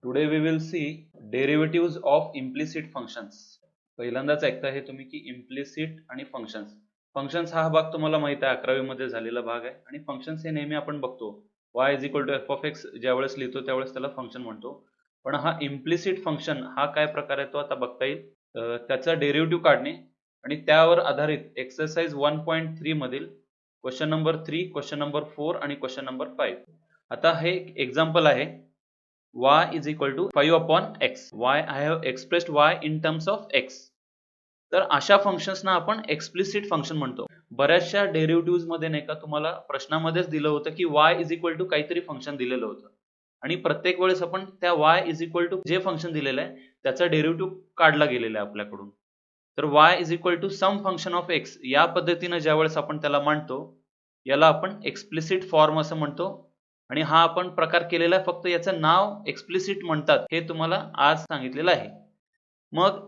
Today we will see derivatives of implicit functions. पहिल्यांदाच ऐकता हे तुम्ही की implicit आणि functions. Functions हा भाग तुम्हाला माहित आहे 11वी मध्ये झालेला भाग आहे आणि functions हे नेहमी आपण बघतो y is equal to f of x ज्यावेळेस लिहितो त्यावेळेस त्याला फंक्शन म्हणतो. पण हा implicit function हा काय प्रकार आहे तो आता बघता येईल. त्याचा डेरिव्हेटिव्ह काढणे आणि त्यावर आधारित एक्सरसाइज 1.3 मधील क्वेश्चन नंबर 3, क्वेश्चन नंबर 4 आणि क्वेश्चन नंबर 5. आता हे एक्झाम्पल आहे y is equal to 5 upon x. I have expressed y in terms of x. तर अशा फंक्शन्सना आपण एक्सप्लिसिट फंक्शन म्हणतो. बऱ्याचशा डेरिव्हेटिव्हज मध्ये नाही का तुम्हाला प्रश्नामध्येच दिलं होतं की y is equal to काहीतरी फंक्शन दिलेलं होतं आणि प्रत्येक वेळेस आपण त्या y is equal to जे फंक्शन दिलेलं आहे त्याचा डेरिव्हेटिव्ह काढला गेलेला आहे आपल्याकडून. तर y is equal to some function of x या पद्धतीने ज्यावेळेस आपण त्याला मांडतो याला आपण एक्सप्लिसिट फॉर्म असं म्हणतो. आणि हा आपण प्रकार केलेला आहे फक्त याचं नाव एक्सप्लिसिट म्हणतात हे तुम्हाला आज सांगितलेलं आहे. मग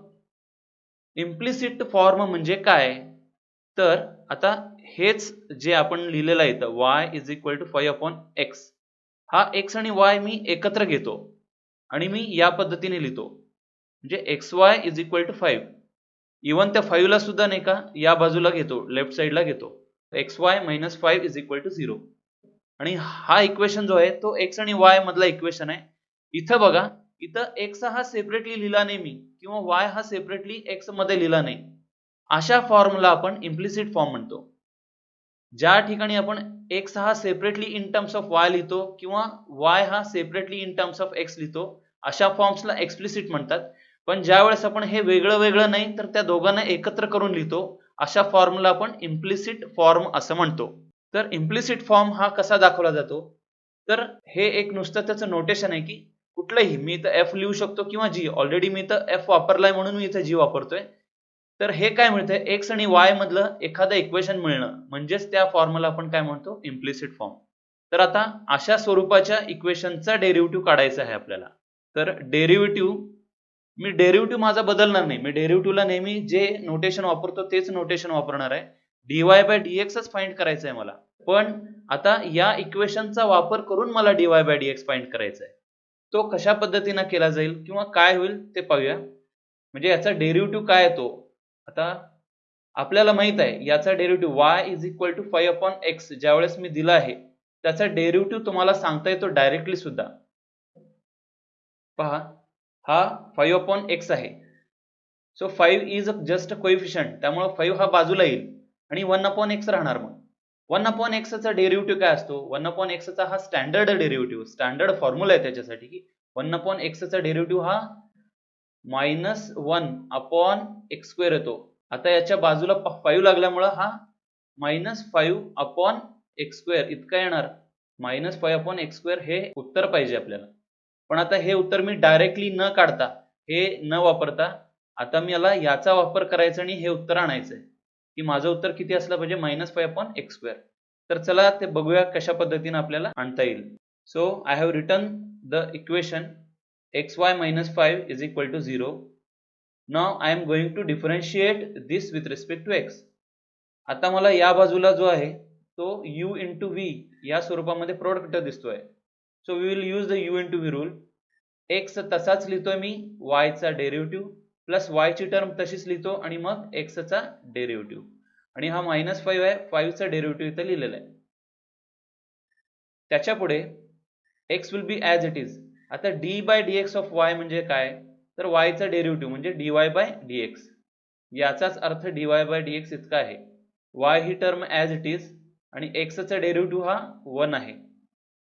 इम्प्लिसिट फॉर्म म्हणजे काय तर आता हेच जे आपण लिहिलेलं आहे इथं y is equal to 5 upon x हा x आणि y मी एकत्र घेतो आणि मी या पद्धतीने लिहितो म्हणजे xy is equal to 5. Even त्या 5 ला सुद्धा नाही का या बाजूला घेतो लेफ्ट साइडला घेतो xy minus 5 is equal to 0. आणि हा इक्वेशन जो आहे तो x आणि y मधला इक्वेशन आहे. इथं बघा इथं x हा सेपरेटली लिहिला नाही मी किंवा y हा सेपरेटली x मध्ये लिहिला नाही. अशा फॉर्मला आपण इम्प्लिसिट फॉर्म म्हणतो. ज्या ठिकाणी आपण x हा separately in terms of y लिहितो किंवा y हा separately in terms of x लिहितो अशा फॉर्म्सला एक्सप्लिसिट म्हणतात. पण ज्या वेळेस आपण हे वेगळं वेगळं नाही तर त्या दोघांना एकत्र करून लिहितो अशा फॉर्मला आपण इम्प्लिसिट फॉर्म असं म्हणतो. तर इम्प्लिसिट फॉर्म हा कसा दाखवला जातो तर हे एक नुसतं त्याचं नोटेशन आहे की कुठलंही मी इथं f लिहू शकतो किंवा g. ऑलरेडी मी इथं f वापरलाय म्हणून मी इथं g वापरतोय. तर हे काय मिळतंय x आणि y मधलं एखादं इक्वेशन मिळणं म्हणजेच त्या फॉर्मला आपण काय म्हणतो इम्प्लिसिट फॉर्म. तर आता अशा स्वरूपाच्या इक्वेशनचा डेरिव्हेटिव्ह काढायचा आहे आपल्याला. तर मी डेरिव्हेटिव्ह माझा बदलणार नाही. मी डेरिव्हेटिव्हला नेहमी जे नोटेशन वापरतो तेच नोटेशन वापरणार आहे. dy by dx च फाइंड करायचं आहे मला. पण आता या इक्वेशनचा वापर करून मला dy by dx फाइंड करायचा आहे. तो कशा पद्धतीने केला जाईल किंवा काय होईल ते पाहूया. म्हणजे याचा डेरिव्हेटिव्ह काय येतो आता आपल्याला माहित आहे याचा derivative y is equal to 5 upon x ज्यावेळेस मी दिला आहे त्याचा डेरिव्हेटिव्ह तुम्हाला सांगता येतो डायरेक्टली सुद्धा. पहा हा 5 upon x आहे. So 5 is just a coefficient त्यामुळे 5 हा बाजूला येईल आणि 1 upon x राहणार. मग 1 upon x चा डेरिव्हेटिव्ह काय असतो 1 upon x चा हा स्टँडर्ड डेरिव्हेटिव्ह स्टँडर्ड फॉर्म्युला आहे त्याच्यासाठी की 1 upon x चा डेरिव्हेटिव्ह हा -1 upon x स्क्वेअर येतो. आता याच्या बाजूला 5 लागल्यामुळे हा -5 upon x स्क्वेअर इतका येणार. -5 upon x स्क्वेअर हे उत्तर पाहिजे आपल्याला. पण आता हे उत्तर मी डायरेक्टली न काढता हे न वापरता आता मी याचा वापर करायचा आणि हे उत्तर आणायचंय की माझं उत्तर किती असलं पाहिजे -5 upon x स्क्वेअर. तर चला ते बघूया कशा पद्धतीने आपल्याला आणता येईल. So I have written the equation xy minus 5 is equal to 0. Now I am going to differentiate this with respect to x. आता मला या बाजूला जो आहे तो u into v या स्वरूपामध्ये प्रोडक्ट दिसतोय. So we will use the u into v rule. x तसाच लिहितोय मी y चा डेरिव्हेटिव्ह प्लस y ची टर्म तशीच लिहितो आणि मग x चा डेरिव्हेटिव्ह आणि हा -5 आहे 5 चा डेरिव्हेटिव्ह इथे लिहिलेला आहे. त्याच्या पुढे x will be as it is. आता d by dx of y म्हणजे काय तर y चा डेरिव्हेटिव्ह म्हणजे dy by dx. याचाच अर्थ dy by dx इतका आहे. y he term as it is आणि x चा डेरिव्हेटिव्ह हा 1 आहे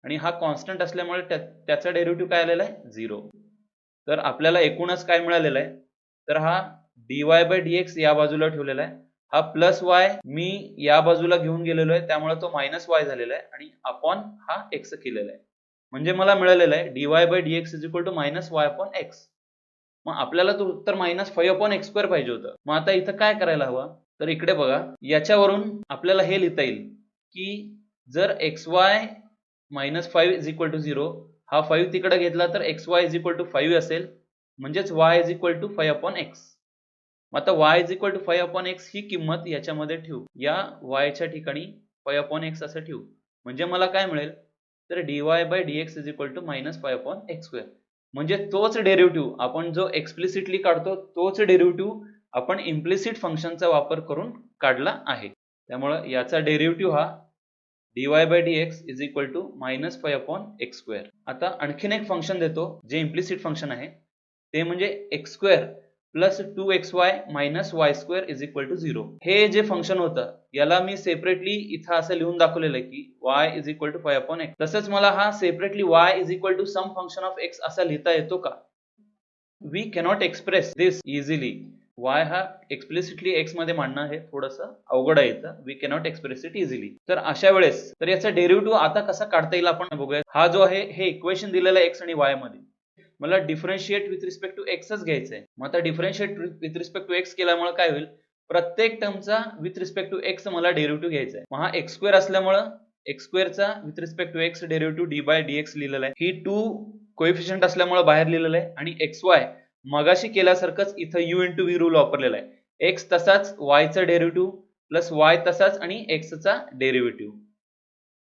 आणि हा कॉन्स्टंट असल्यामुळे त्याचा डेरिव्हेटिव्ह काय आलेला आहे 0. तर आपल्याला एकूणच काय मिळालेलं आहे तर हा dy by dx या बाजूला ठेवलेला आहे. हा प्लस y मी या बाजूला घेऊन गेलेलो आहे त्यामुळे तो -y झालेला आहे आणि अपॉन हा x केलेला आहे. म्हणजे मला मिळालेलं आहे dy by dx is equal to -y upon x. मग आपल्याला तो उत्तर -5 upon x स्क्वेअर पाहिजे होतं. मग आता इथं काय करायला हवं तर इकडे बघा याच्यावरून आपल्याला हे लिहिता येईल की जर xy -5 is equal to 0 हा 5 तिकडे घेतला तर xy is equal to 5 असेल म्हणजेच y is equal to 5 upon x. मग आता y is equal to 5 upon x ही किंमत याच्यामध्ये ठेवू या y च्या ठिकाणी 5 upon x असं ठेवू म्हणजे मला काय मिळेल तर dy by dx is equal to -5 upon x square. म्हणजे तोच डेरिव्हेटिव्ह आपण जो एक्सप्लिसिटली काढतो तोच डेरिव्हेटिव्ह आपण इम्प्लिसिट फंक्शनचा वापर करून काढला आहे. त्यामुळे याचा डेरिव्हेटिव्ह हा dy by dx is equal to -5 upon x square. आता आणखीन एक फंक्शन देतो जे इम्प्लिसिट फंक्शन आहे ते म्हणजे x square plus 2xy minus y square is equal to 0. हे जे फंक्शन होतं याला मी सेपरेटली इथं असं लिहून दाखवलेलं आहे की y is equal to 5 upon x. तसंच मला हा separately y is equal to some function of x असा लिहिता येतो का? We cannot express this easily. y हा एक्सप्लिसिटली x मध्ये मांडणं हे थोडंसं अवघड आहे इथं. We cannot express it easily. तर अशा वेळेस तर याचा डेरिव्हेटिव्ह आता कसा काढता येईल आपण बघूया. हा जो आहे हे इक्वेशन दिलेलं आहे x आणि y मध्ये. मला डिफरन्शिएट विथ रिस्पेक्ट टू एक्सच घ्यायचं आहे. मग आता differentiate with respect to x केल्यामुळे काय होईल, प्रत्येक टर्मचा विथ रिस्पेक्ट टू एक्स मला डेरिव्हेटिव्ह घ्यायचा आहे. मग हा एक्स स्क्वेअर असल्यामुळे एक्स स्क्वेअरचा with respect to x derivative D by D x लिहिलेला आहे. ही 2 कोएफिशियंट असल्यामुळे बाहेर लिहिलेलं आहे आणि एक्स वाय मगाशी केल्यासारखंच इथं u इंटू v रूल वापरलेला आहे. x तसाच y चा डेरिव्हेटिव्ह प्लस y तसाच आणि x चा डेरिव्हेटिव्ह.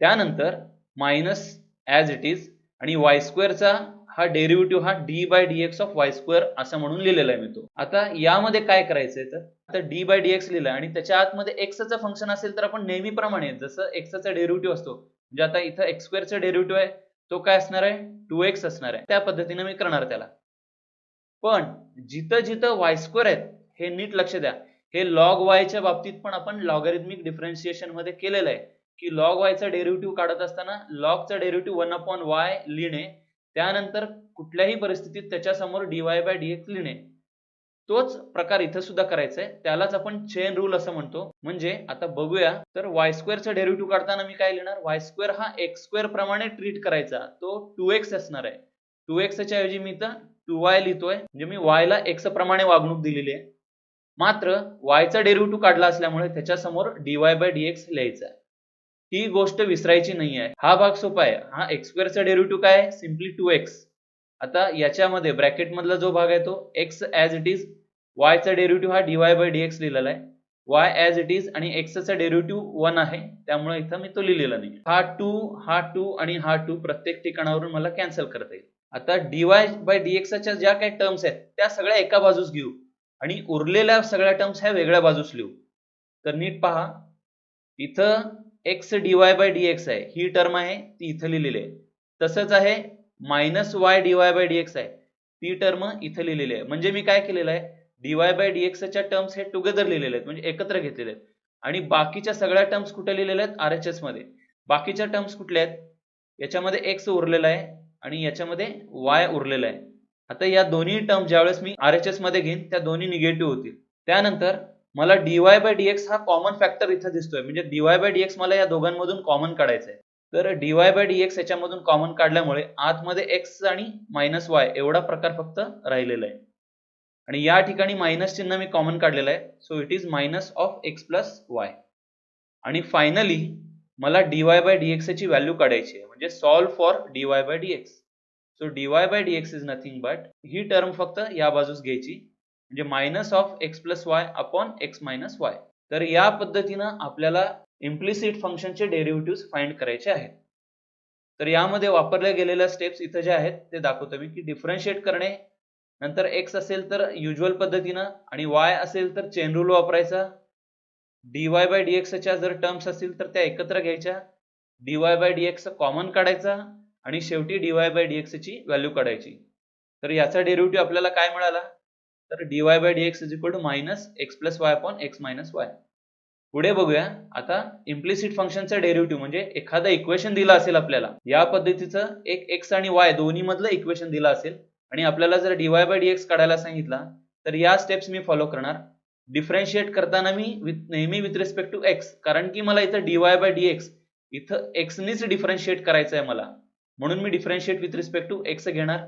त्यानंतर मायनस ॲज इट इज आणि y स्क्वेअर चा हा डेरिव्हेटिव्ह हा d by dx of y square असं म्हणून लिहिलेला आहे मी तो. आता यामध्ये काय करायचंय तर आता d बाय dx लिहिलं आणि त्याच्या आतमध्ये x चं फंक्शन असेल तर आपण नेहमीप्रमाणे जसं x चा डेरिव्हेटिव्ह असतो म्हणजे आता इथं x स्क्वेअर चा डेरिव्हेटिव्ह आहे तो काय असणार आहे 2x असणार आहे. त्या पद्धतीने मी करणार त्याला. पण जिथं जिथं y स्क्वेअर आहेत हे नीट लक्ष द्या. हे log y च्या बाबतीत पण आपण लॉगॅरिथमिक डिफरन्शिएशन मध्ये केलेलं आहे की log y चा डेरिव्हेटिव्ह काढत असताना log चा डेरिव्हेटिव्ह 1 upon y लिहिणे, त्यानंतर कुठल्याही परिस्थितीत त्याच्या समोर dy by dx लिहिणे. तोच प्रकार इथं सुद्धा करायचा आहे. त्यालाच आपण चेन रूल असं म्हणतो. म्हणजे आता बघूया तर y स्क्वेअर चा डेरिव्हेटिव्ह काढताना मी काय लिहिणार, y स्क्वेअर हा x स्क्वेअर प्रमाणे ट्रीट करायचा, तो 2x असणार आहे. 2x च्या ऐवजी मी इथं 2y लिहितोय म्हणजे मी y ला x प्रमाणे वागणूक दिलेली आहे. मात्र y चा डेरिव्हेटिव्ह काढला असल्यामुळे त्याच्या समोर dy by dx लिहायचा आहे. ही गोष्ट विसरायची नाही आहे. हा भाग सोपा आहे. हा x स्क्वेअर चा डेरिव्हेटिव्ह काय आहे, सिम्पली 2x. आता याच्यामध्ये ब्रॅकेट मधला जो भाग आहे तो x as it is, y चा डेरिव्हेटिव्ह हा dy by dx लिहिलेला आहे. y ॲज इट इज आणि x चा डेरिव्हेटिव्ह 1 आहे त्यामुळे इथं मी तो लिहिलेला नाही. हा 2 आणि हा 2 प्रत्येक ठिकाणावरून मला कॅन्सल करता येईल. आता dy by dx च्या ज्या काही टर्म्स आहेत त्या सगळ्या एका बाजूस घेऊ आणि उरलेल्या सगळ्या टर्म्स ह्या वेगळ्या बाजूस लिहू. तर नीट पहा, इथं x dy by dx आहे ही टर्म आहे ती इथं लिहिलेली आहे. तसंच आहे minus y dy by dx आहे ती टर्म इथं लिहिलेली आहे. म्हणजे मी काय केलेलं आहे, dy by dx च्या टर्म्स हे टुगेदर लिहिलेले आहेत म्हणजे एकत्र घेतलेले आहेत आणि बाकीच्या सगळ्या टर्म्स कुठे लिहिलेल्या आहेत RHS मध्ये. बाकीच्या टर्म्स कुठल्या आहेत, याच्यामध्ये x उरलेला आहे आणि याच्यामध्ये y उरलेला आहे. आता या दोन्ही टर्म ज्यावेळेस मी RHS मध्ये घेईन त्या दोन्ही निगेटिव्ह होतील. त्यानंतर मला dy by dx हा कॉमन फॅक्टर इथं दिसतोय म्हणजे dy by dx मला या दोघांमधून कॉमन काढायचं आहे. तर dy by dx याच्यामधून कॉमन काढल्यामुळे आतमध्ये x आणि मायनस y एवढा प्रकार फक्त राहिलेला आहे आणि या ठिकाणी मायनस चिन्ह मी कॉमन काढलेलं आहे. So it is minus of x plus y. आणि फायनली मला dy by dx ची व्हॅल्यू काढायची आहे म्हणजे solve for dy by dx. So dy by dx is nothing but he term फक्त या बाजूस घ्यायची म्हणजे minus of x plus y upon x minus y. तर या पद्धतीनं आपल्याला इम्प्लिसिट फंक्शनचे डेरिव्हेटिव्हज फाइंड करायचे आहेत. तर यामध्ये वापरल्या गेलेल्या स्टेप्स इथं ज्या आहेत ते दाखवतो मी की डिफरन्शिएट करणे, नंतर x असेल तर युजुअल पद्धतीनं आणि y असेल तर चेन रूल वापरायचा, dy by dx च्या जर टर्म्स असतील तर त्या एकत्र घ्यायच्या, dy by dx कॉमन काढायचा आणि शेवटी dy by dx ची व्हॅल्यू काढायची. तर याचा डेरिव्हेटिव्ह आपल्याला काय मिळाला, तर dy by dx is equal to minus x plus y upon x minus y. पुढे बघूया आता इम्प्लिसिट फंक्शनचा डेरिव्हेटिव्ह म्हणजे एखादं इक्वेशन दिलं असेल आपल्याला या पद्धतीचं एक x आणि y दोन्ही मधलं इक्वेशन दिलं असेल आणि आपल्याला जर dy by dx काढायला सांगितला तर या स्टेप्स मी फॉलो करणार. डिफरन्शिएट करताना मी नेहमी विथ रिस्पेक्ट टू x, कारण की मला इथं dy by dx इथं x नीच डिफरन्शिएट करायचं आहे मला म्हणून मी differentiate with respect to x घेणार.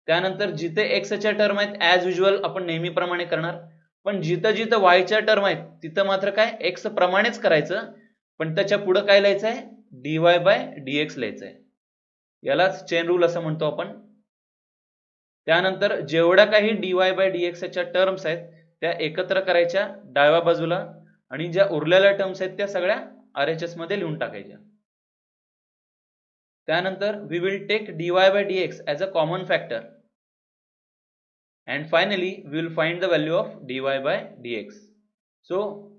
त्यानंतर जिथे x च्या टर्म आहेत ॲज युजुअल आपण नेहमीप्रमाणे करणार, पण जिथं जिथं y च्या टर्म आहेत तिथं मात्र काय x प्रमाणेच करायचं पण त्याच्या पुढे काय लिहायचं आहे dy by dx लिहायचं आहे. यालाच चेन रूल असं म्हणतो आपण. त्यानंतर जेवढ्या काही dy by dx च्या टर्म्स आहेत त्या एकत्र करायच्या डाव्या बाजूला आणि ज्या उरलेल्या टर्म्स आहेत त्या सगळ्या RHS मध्ये लिहून टाकायच्या. त्यानंतर we will take dy by dx as a common factor and finally we will find the value of dy by dx. So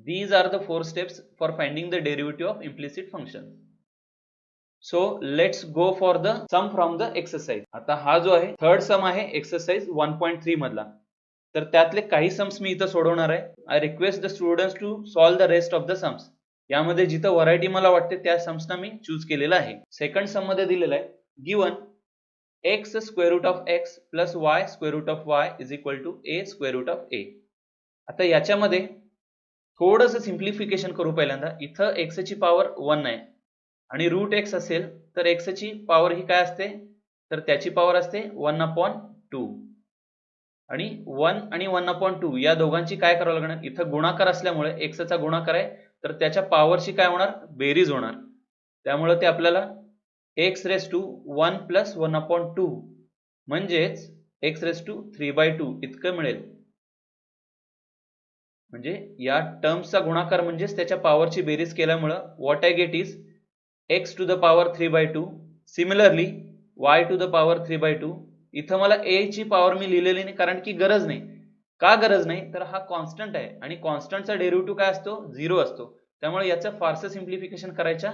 these are the 4 steps for finding the derivative of implicit function. So let's go for the sum from the exercise. आता हा जो आहे third सम आहे exercise 1.3 मधला. तर त्यातले काही sums मी इथं सोडवणार आहे. I request the students to solve the rest of the sums. यामध्ये जिथं व्हरायटी मला वाटते त्या सम्सना मी चूज केलेला आहे. सेकंड सम मध्ये दिलेला आहे given x square root of x plus y square root of y is equal to a square root of a. आता याच्यामध्ये थोडंसं सिम्प्लिफिकेशन करू. पहिल्यांदा इथं x ची पॉवर 1 आहे आणि रूट x असेल तर x ची पॉवर ही काय असते, तर त्याची पॉवर असते 1/2 आणि 1 आणि 1/2 या दोघांची काय करावं लागणार, इथं गुणाकार असल्यामुळे x चा गुणाकार आहे तर त्याच्या पॉवरची काय होणार, बेरीज होणार. त्यामुळे ते आपल्याला x raised to 1 plus 1/2 म्हणजेच x raised to 3/2 इतकं मिळेल. म्हणजे या टर्म्सचा गुणाकार म्हणजेच त्याच्या पॉवरची बेरीज केल्यामुळे what I get is x to the power 3/2. Similarly y to the power 3/2. इथं मला a ची पॉवर मी लिहिलेली नाही कारण की गरज नाही. का गरज नाही, तर हा कॉन्स्टंट आहे आणि कॉन्स्टंटचा डेरिव्हेटिव्ह काय असतो, 0 असतो. त्यामुळे याचं फारसं सिम्प्लिफिकेशन करायच्या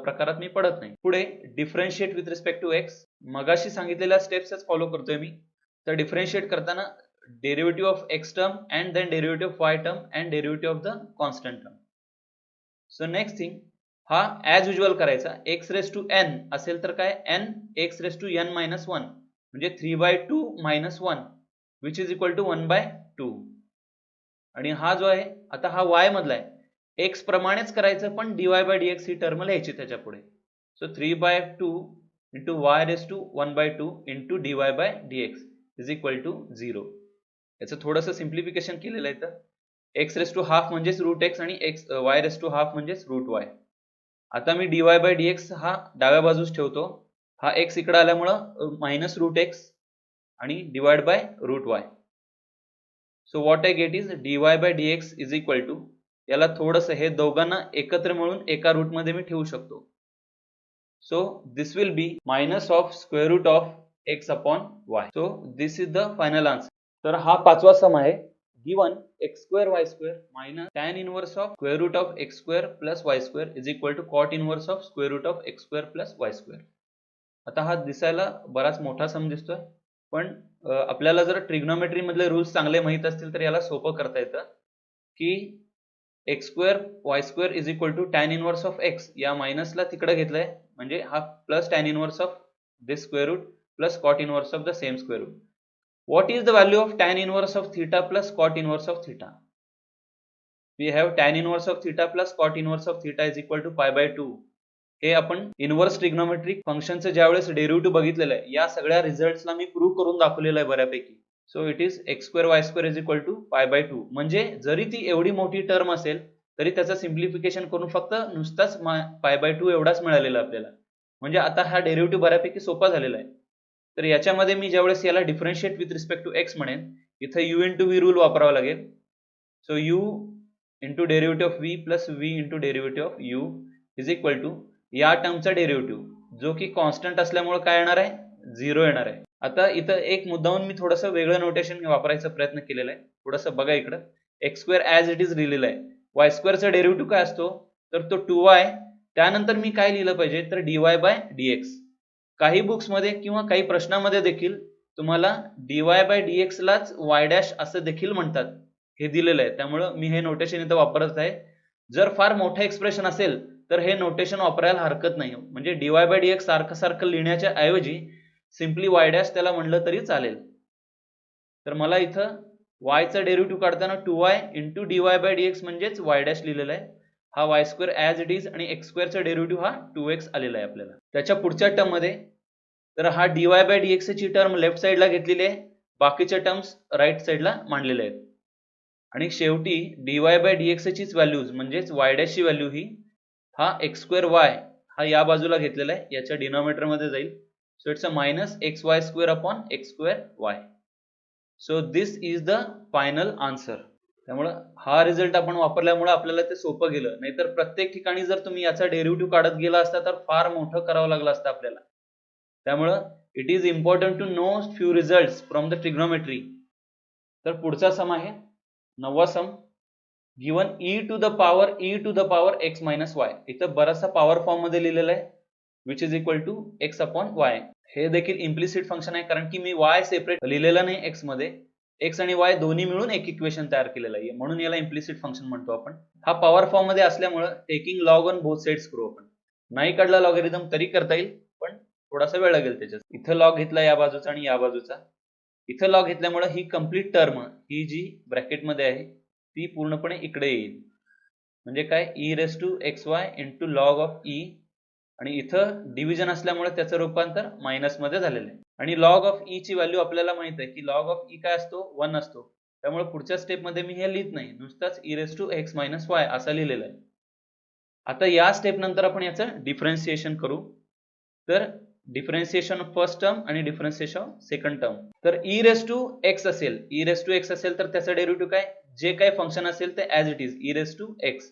प्रकारात मी पडत नाही. पुढे differentiate with respect to x. मगाशी सांगितलेल्या स्टेप्सच फॉलो करतोय मी. तर डिफरन्शिएट करताना derivative of x term and then derivative of y term and derivative of the constant term. So next thing, हा ॲज युजुअल करायचा. x रेस टू n असेल तर काय n x raise to n minus 1 म्हणजे 3/2 minus 1 which is equal to 1/2. आणि हा जो आहे आता हा y मधला आहे, x प्रमाणेच करायचं पण dy by dx ही टर्म लिहायची त्याच्या पुढे. So 3/2 into y raise to 1/2 into dy by dx is equal to 0. याचं थोडंसं सिम्प्लिफिकेशन केलेलं आहे. तर x रेस टू हाफ म्हणजेच रूट x आणि y रेस टू हाफ म्हणजेच रूट y. आता मी dy by dx हा डाव्या बाजूस ठेवतो. हा x इकडे आल्यामुळं मायनस रूट x आणि divide by root y. So what I get is dy by dx is equal to, याला थोडंसं हे दोघांना एकत्र मिळून एका रूट मध्ये मी ठेवू शकतो. So this will be minus of square root of x upon y. So this is the final answer. तर हा पाचवा सम आहे. Given x square y square minus tan inverse of square root of x square plus y square is equal to cot inverse of square root of x square plus y square. आता हा दिसायला बराच मोठा सम दिसतोय पण आपल्याला जर trigonometry मधले रूल्स चांगले माहित असतील तर याला सोपं करता येतं की x square y square is equal to tan inverse of x या मायनसला तिकडे घेतलंय म्हणजे हा plus tan inverse of this square root plus cot inverse of the same square root. What is the value of tan inverse of theta plus cot inverse of theta? We have tan inverse of theta plus cot inverse of theta is equal to pi/2. हे आपण inverse trigonometric फंक्शनचं ज्यावेळेस derivative बघितलेलं आहे या सगळ्या रिझल्ट्सला मी prove करून दाखवलेलं आहे बऱ्यापैकी. So it is x square y square is equal to pi/2. म्हणजे जरी ती एवढी मोठी टर्म असेल तरी त्याचं सिम्प्लिफिकेशन करून फक्त नुसताच pi/2 एवढाच मिळालेला आपल्याला. म्हणजे आता हा डेरिव्हेटिव्ह बऱ्यापैकी सोपा झालेला आहे. तर याच्यामध्ये मी ज्यावेळेस याला differentiate with respect to x म्हणेन इथं u इंटू v रूल वापरावा लागेल. So u into derivative of v plus v into derivative of u is equal to या टर्मचा डेरिव्हेटिव्ह जो की कॉन्स्टंट असल्यामुळे काय येणार आहे, 0 येणार आहे. आता इथं एक मुद्दाहून मी थोडंसं वेगळं नोटेशन वापरायचा प्रयत्न केलेला आहे. थोडंसं बघा इकडं, x square as it is लिहिलेलं आहे. y स्क्वेअरचा डेरिव्हेटिव्ह काय असतो तर तो 2y. त्यानंतर मी काय लिहिलं पाहिजे तर dy बाय dx. काही बुक्स मध्ये किंवा काही प्रश्नामध्ये देखील तुम्हाला dy बाय dx लाच y डॅश असं देखील म्हणतात, हे दिलेलं आहे. त्यामुळे मी हे नोटेशन इथं वापरत आहे. जर फार मोठं एक्सप्रेशन असेल तर हे नोटेशन वापरायला हरकत नाही. म्हणजे dy बाय dx सारखं लिहिण्याच्या ऐवजी सिम्पली y डॅश त्याला म्हणलं तरी चालेल. तर मला इथं y चा डेरिव्हेटिव्ह काढताना 2y into dy by dx म्हणजेच y डॅश लिहिलेला आहे. हा y square as it is आणि x स्क्वेअरचा डेरिव्हेटिव्ह हा 2x आलेला आहे आपल्याला. त्याच्या पुढच्या टर्म मध्ये तर हा dy बाय dx ची टर्म लेफ्ट साइडला घेतलेली आहे, बाकीच्या टर्म्स राईट साइडला मांडलेले आहेत. आणि शेवटी dy बाय dx चीच व्हॅल्यूज म्हणजेच y डॅश ची व्हॅल्यू ही हा x स्क्वेअर y हा या बाजूला घेतलेला आहे, याच्या डिनॉमिनेटर मध्ये जाईल. So it's a minus xy square upon x square y. So this is the final answer. त्यामुळे हा रिझल्ट आपण वापरल्यामुळे आपल्याला ते सोपं गेलं. नाहीतर प्रत्येक ठिकाणी जर तुम्ही याचा डेरिव्हेटिव्ह काढत गेला असता तर फार मोठं करावं लागलं असतं आपल्याला. त्यामुळे it is important to know few results from the trigonometry. तर पुढचा सम आहे 9वा sum. Given e to the power x minus y. इथं बराचसा पॉवर फॉर्म मध्ये लिहिलेला आहे which is equal to x upon y. हे देखील इम्प्लिसिट फंक्शन आहे कारण की मी y सेपरेट लिहिलेला नाही x मध्ये. x आणि y दोन्ही मिळून एक इक्वेशन तयार केलेलं आहे म्हणून याला इम्प्लिसिट फंक्शन म्हणतो आपण. हा पॉवर फॉर्म मध्ये असल्यामुळे taking log on both sides करू आपण. नाही काढला लॉगरिथम तरी करता येईल पण थोडासा वेळ लागेल त्याच्यात. इथं लॉग घेतला या बाजूचा आणि या बाजूचा. इथं लॉग घेतल्यामुळे ही कंप्लीट टर्म ही जी ब्रॅकेट मध्ये आहे ती पूर्णपणे इकडे येईल. म्हणजे काय e raise to xy into log of e. आणि इथं डिव्हिजन असल्यामुळे त्याचं रूपांतर मायनस मध्ये झालेलं आहे. आणि लॉग ऑफ e ची व्हॅल्यू आपल्याला माहित आहे की लॉग ऑफ e काय असतो 1 असतो. त्यामुळे पुढच्या स्टेप मध्ये मी हे लिहित नाही नुसताच e raise to x minus y असं लिहिलेलं आहे. आता या स्टेप नंतर आपण याचं डिफरन्शिएशन करू. तर डिफरन्शिएशन ऑफ फर्स्ट टर्म आणि डिफरन्शिएशन ऑफ सेकंड टर्म. तर e रेस टू x असेल तर त्याचं डेरिव्हेटिव्ह काय जे काय फंक्शन असेल ते as it is e raise to x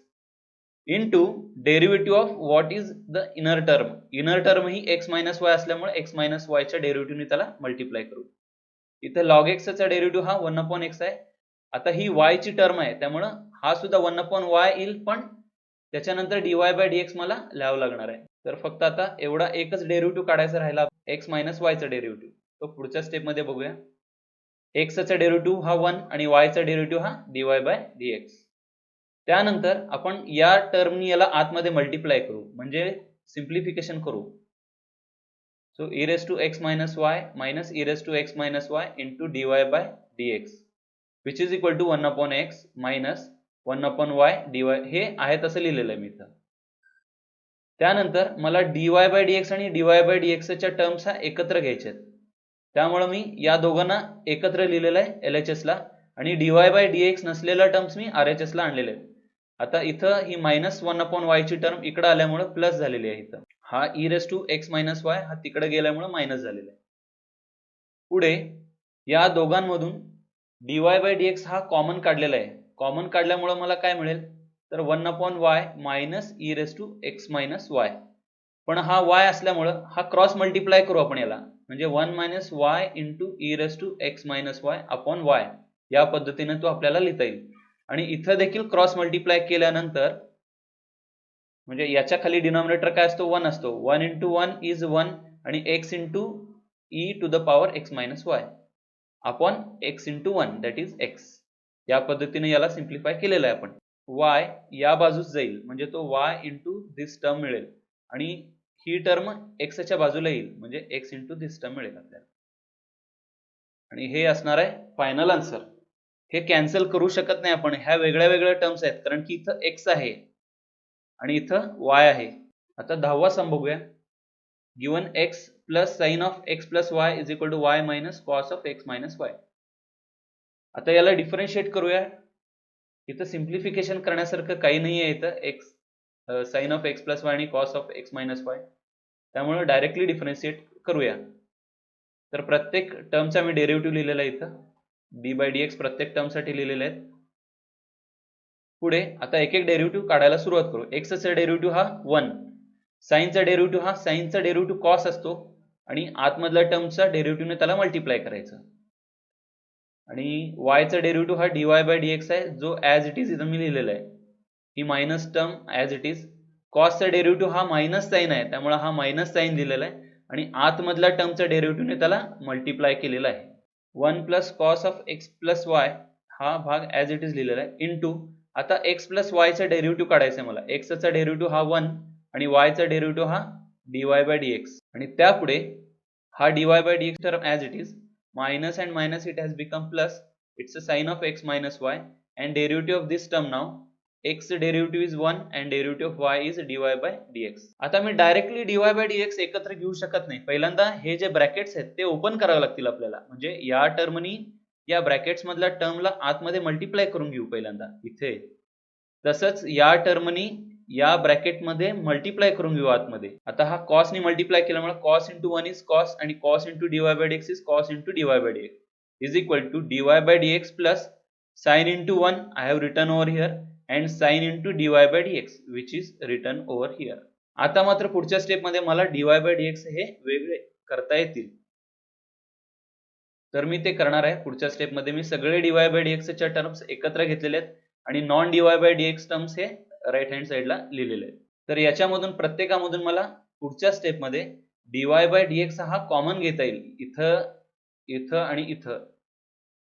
into derivative of what is the inner term. Inner term ही x मायनस वाय असल्यामुळे x मायनस वायच्या डेरिव्हेटिव्हने त्याला मल्टिप्लाय करू. इथे लॉग x चा डेरिव्हेटिव्ह हा 1 अपॉन x आहे. आता ही y ची टर्म आहे त्यामुळे हा सुद्धा 1 अपॉन y येईल पण त्याच्यानंतर dy बाय dx मला लिहावं लागणार आहे. तर फक्त आता एवढा एकच डेरिव्हेटिव्ह काढायचा राहिला x मायनस y चा डेरिव्हेटिव्ह. तो पुढच्या स्टेप मध्ये बघूया. x चा डेरिव्हेटिव्ह हा 1 आणि y चा डेरिव्हेटिव्ह हा dy बाय dx. त्यानंतर आपण या टर्मनी याला आतमध्ये मल्टिप्लाय करू म्हणजे सिम्प्लिफिकेशन करू. So e raise to x minus y minus e raise to x minus y into dy by dx which is equal to 1 upon x minus 1 upon y dy. हे आहे तसं लिहिलेलं आहे मी इथं. त्यानंतर मला dy बाय dx आणि dy by dx च्या टर्म्स एकत्र घ्यायच्या आहेत. त्यामुळे मी या दोघांना एकत्र लिहिलेलं आहे LHS ला आणि dy बाय dx नसलेल्या टर्म्स मी RHS ला आणलेले आहेत. आता इथं ही मायनस 1 अपॉन y ची टर्म इकडे आल्यामुळे प्लस झालेली आहे. इथं हा e raise to x minus y हा तिकडे गेल्यामुळे मायनस झालेला आहे. पुढे या दोघांमधून dy बाय dx हा कॉमन काढलेला आहे. कॉमन काढल्यामुळे मला काय मिळेल तर 1 upon y minus e raise to x minus y. पण हा y असल्यामुळे हा क्रॉस मल्टिप्लाय करू आपण याला म्हणजे 1 minus y into e raise to x minus y upon y. या पद्धतीने तो आपल्याला लिहिता येईल. आणि इथं देखील क्रॉस मल्टिप्लाय केल्यानंतर म्हणजे याच्या खाली डिनॉमिनेटर काय असतो 1 असतो. 1 इंटू 1 इज 1 आणि x into e to the power x minus y upon x into 1 that is x. या पद्धतीने याला सिम्प्लिफाय केलेलं आहे आपण. y या बाजूस जाईल म्हणजे तो y इंटू दिस टर्म मिळेल आणि ही टर्म x च्या बाजूला येईल म्हणजे x इंटू दिस टर्म मिळेल आपल्याला. आणि हे असणार आहे फायनल आन्सर. हे कॅन्सल करू शकत नाही आपण. ह्या वेगळ्या वेगळ्या टर्म्स आहेत कारण की इथं x आहे आणि इथं y आहे. आता 10वा सम बघूया. Given x plus sine of x plus y is equal to y minus cos of x minus y. आता याला डिफरन्शिएट करूया. इथं सिम्प्लिफिकेशन करण्यासारखं काही नाही आहे. इथं x sine of x plus y आणि cos of x minus y त्यामुळे डायरेक्टली डिफरन्शिएट करूया. तर प्रत्येक टर्मचा मी डेरिव्हेटिव्ह लिहिलेला आहे इथं. डी बाय dx प्रत्येक टर्म साठी लिहिलेले आहेत. पुढे आता एक एक डेरिव्हेटिव्ह काढायला सुरुवात करू. x चा डेरिव्हेटिव्ह हा 1, sin चा डेरिव्हेटिव्ह हा sin चा डेरिव्हेटिव्ह cos असतो आणि आतमधल्या टर्मचा डेरिव्हेटिव्हने त्याला मल्टिप्लाय करायचं. आणि y चा डेरिव्हेटिव्ह हा dy बाय dx आहे जो ऍज इट इज इथं मी लिहिलेला आहे. ही minus term as it is. cos चा डेरिव्हेटिव्ह हा मायनस साइन आहे त्यामुळे हा मायनस साइन दिलेला आहे आणि आतमधल्या टर्मच्या डेरिव्हेटिव्हने त्याला मल्टिप्लाय केलेला आहे. 1 plus cos of x plus y हा भाग ऍज इट इज लिहिलेला आहे इंटू आता x प्लस y चा डेरिव्हेटिव्ह काढायचा आहे मला. x चा डेरिव्हेटिव्ह हा 1 आणि y चा डेरिव्हेटिव्ह हा dy बाय dx आणि त्यापुढे हा dy by dx term as it is minus and minus it has become plus. It's a sign of x minus y and derivative of this term now x derivative is 1 and derivative of y is dy by dx. आता मी directly dy by dx एकत्र घेऊ शकत नाही. पहिल्यांदा हे जे brackets आहेत ते ओपन करावे लागतील आपल्याला. म्हणजे या टर्मनी या ब्रॅकेट्स मधल्या टर्मला आतमध्ये मल्टिप्लाय करून घेऊ पहिल्यांदा इथे. तसंच या टर्मनी या ब्रॅकेट मध्ये मल्टिप्लाय करून घेऊ आतमध्ये. आता हा cos ने मल्टिप्लाय केल्यामुळे cos into 1 is cos आणि cos into dy by dx is cos into dy by dx is equal to dy by dx plus sin into 1 I have written over here and sin into dy by dx which is written over here. आता मात्र पुढच्या step मध्ये मला dy by dx हे वेगळे करता येतील. तर मी ते करणार आहे पुढच्या स्टेपमध्ये. मी सगळे dy बाय dx च्या टर्म्स एकत्र घेतलेले आहेत आणि non dy by dx terms हे राईट हँड साइडला लिहिलेले आहेत. तर याच्यामधून प्रत्येकामधून मला पुढच्या स्टेपमध्ये dy बाय dx हा कॉमन घेता येईल. इथं आणि इथं